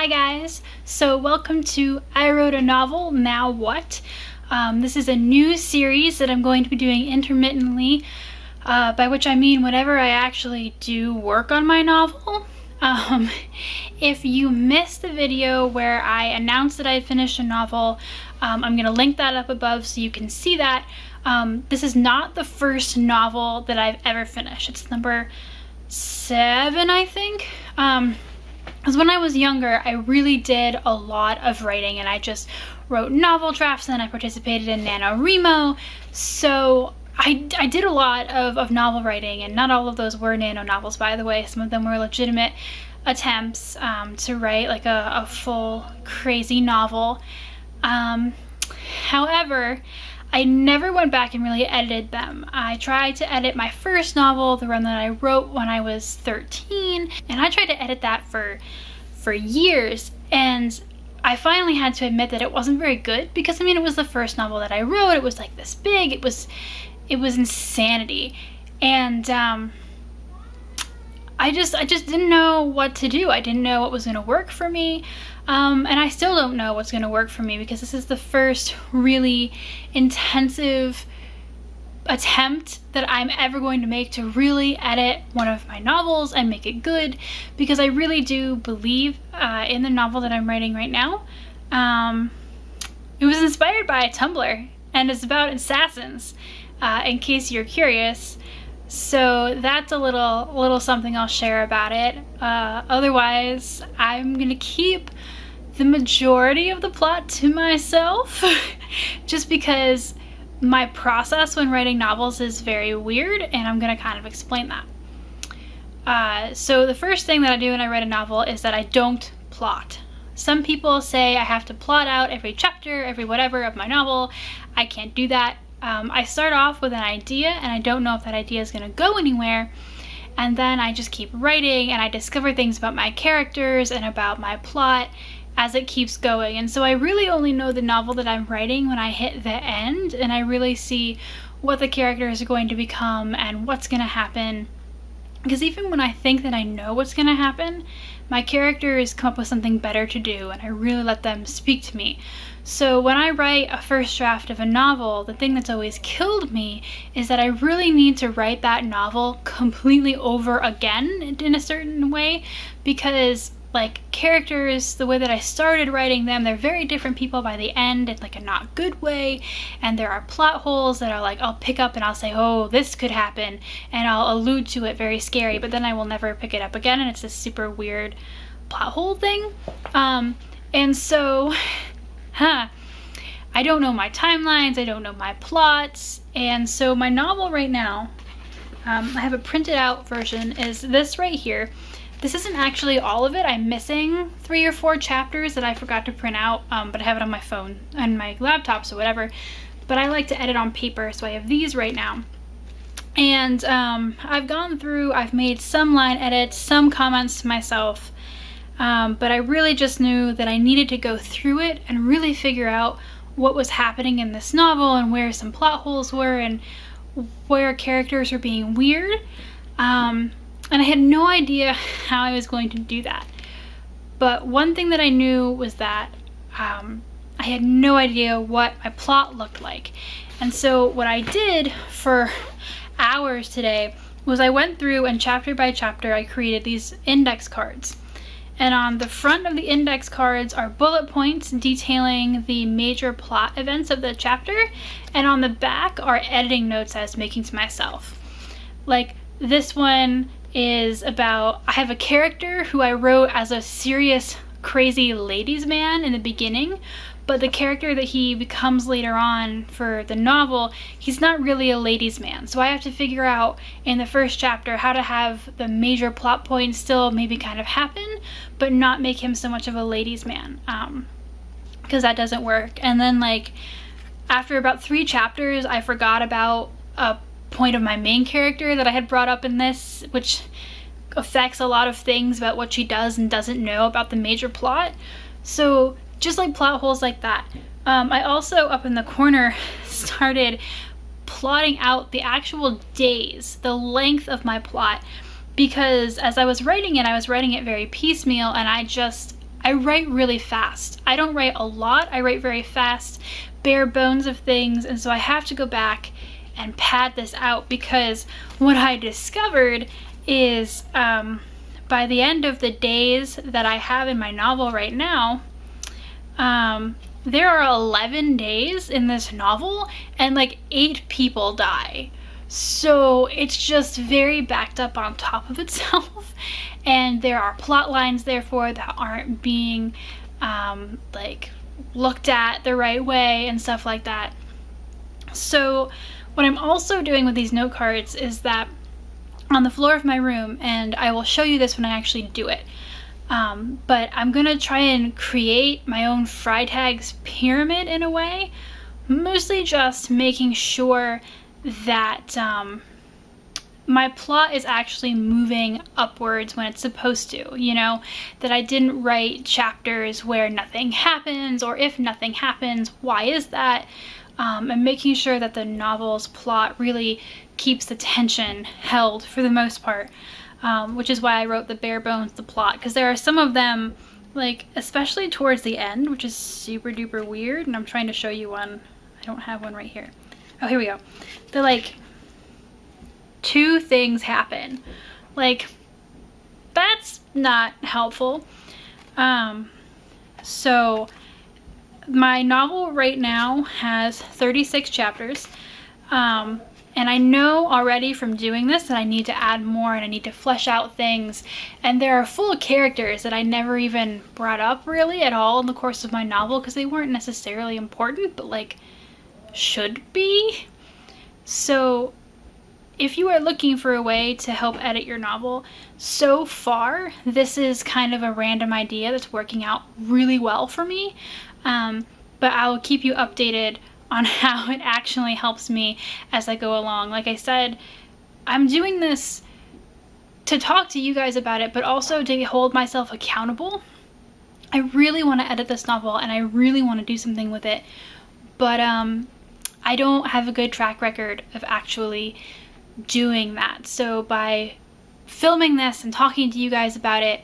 Hi guys, so welcome to I Wrote a Novel, Now What? This is a new series that I'm going to be doing intermittently, by which I mean whenever I actually do work on my novel. If you missed the video where I announced that I had finished a novel, I'm going to link that up above so you can see that. This is not the first novel that I've ever finished. It's number 7, I think. Because when I was younger, I really did a lot of writing, and I just wrote novel drafts, and then I participated in NaNoWriMo. So I did a lot of novel writing, and not all of those were nano novels, by the way. Some of them were legitimate attempts to write like a full crazy novel. However, I never went back and really edited them. I tried to edit my first novel, the one that I wrote when I was 13, and I tried to edit that for years, and I finally had to admit that it wasn't very good, because I mean, it was the first novel that I wrote. It was like this big, it was insanity, and I just didn't know what to do. I didn't know what was going to work for me. And I still don't know what's going to work for me, because this is the first really intensive attempt that I'm ever going to make to really edit one of my novels and make it good, because I really do believe in the novel that I'm writing right now. It was inspired by a Tumblr, and it's about assassins, in case you're curious. So that's a little something I'll share about it. Otherwise, I'm gonna keep the majority of the plot to myself, just because my process when writing novels is very weird, and I'm gonna kind of explain that. So the first thing that I do when I write a novel is that I don't plot. Some people say I have to plot out every chapter, every whatever of my novel. I can't do that. I start off with an idea, and I don't know if that idea is going to go anywhere, and then I just keep writing, and I discover things about my characters and about my plot as it keeps going. And so I really only know the novel that I'm writing when I hit the end, and I really see what the characters are going to become and what's going to happen. Because even when I think that I know what's going to happen, my characters come up with something better to do, and I really let them speak to me. So when I write a first draft of a novel, the thing that's always killed me is that I really need to write that novel completely over again in a certain way, because like characters, the way that I started writing them, they're very different people by the end in like a not good way, and there are plot holes that are like I'll pick up and I'll say, oh, this could happen, and I'll allude to it, very scary, but then I will never pick it up again, and it's this super weird plot hole thing. And so I don't know my timelines, I don't know my plots, and so my novel right now, I have a printed out version, is this right here. This isn't actually all of it. I'm missing 3 or 4 chapters that I forgot to print out, but I have it on my phone and my laptop, so whatever. But I like to edit on paper, so I have these right now. And I've gone through, I've made some line edits, some comments to myself, but I really just knew that I needed to go through it and really figure out what was happening in this novel and where some plot holes were and where characters were being weird. And I had no idea how I was going to do that. But one thing that I knew was that I had no idea what my plot looked like. And so what I did for hours today was I went through, and chapter by chapter I created these index cards. And on the front of the index cards are bullet points detailing the major plot events of the chapter, and on the back are editing notes I was making to myself. Like this one is about, I have a character who I wrote as a serious, crazy ladies man in the beginning, but the character that he becomes later on for the novel, he's not really a ladies man. So I have to figure out in the first chapter how to have the major plot points still maybe kind of happen, but not make him so much of a ladies man, because that doesn't work. And then like after about 3 chapters, I forgot about a point of my main character that I had brought up in this, which affects a lot of things about what she does and doesn't know about the major plot. So just like plot holes like that. I also up in the corner started plotting out the actual days, the length of my plot, because as I was writing it very piecemeal, and I I write really fast. I don't write a lot, I write very fast, bare bones of things, and so I have to go back and pad this out, because what I discovered is by the end of the days that I have in my novel right now, there are 11 days in this novel and like 8 people die. So it's just very backed up on top of itself, and there are plot lines therefore that aren't being like looked at the right way and stuff like that. So what I'm also doing with these note cards is that on the floor of my room, and I will show you this when I actually do it, but I'm gonna try and create my own Freitag's pyramid in a way, mostly just making sure that my plot is actually moving upwards when it's supposed to, you know, that I didn't write chapters where nothing happens, or if nothing happens, why is that? And making sure that the novel's plot really keeps the tension held for the most part, which is why I wrote the bare bones, the plot, because there are some of them, like especially towards the end, which is super duper weird, and I'm trying to show you one. I don't have one right here. Oh, here we go. They're like 2 things happen. Like, that's not helpful. So my novel right now has 36 chapters. And I know already from doing this that I need to add more, and I need to flesh out things. And there are full characters that I never even brought up really at all in the course of my novel, because they weren't necessarily important, but like should be. So if you are looking for a way to help edit your novel, so far this is kind of a random idea that's working out really well for me, but I will keep you updated on how it actually helps me as I go along. Like I said, I'm doing this to talk to you guys about it, but also to hold myself accountable. I really want to edit this novel, and I really want to do something with it, but I don't have a good track record of actually doing that. So by filming this and talking to you guys about it,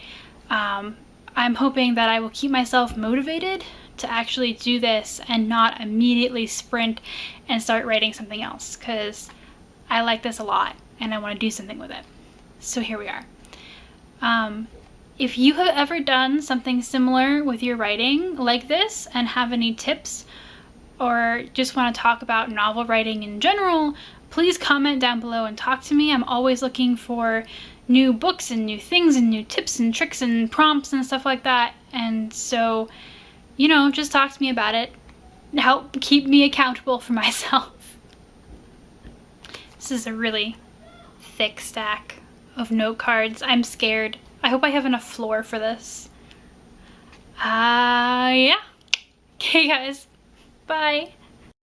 I'm hoping that I will keep myself motivated to actually do this and not immediately sprint and start writing something else, because I like this a lot and I want to do something with it. So here we are. If you have ever done something similar with your writing like this and have any tips, or just want to talk about novel writing in general, please comment down below and talk to me. I'm always looking for new books and new things and new tips and tricks and prompts and stuff like that. And so, you know, just talk to me about it. Help keep me accountable for myself. This is a really thick stack of note cards. I'm scared. I hope I have enough floor for this. Yeah. Okay, guys. Bye.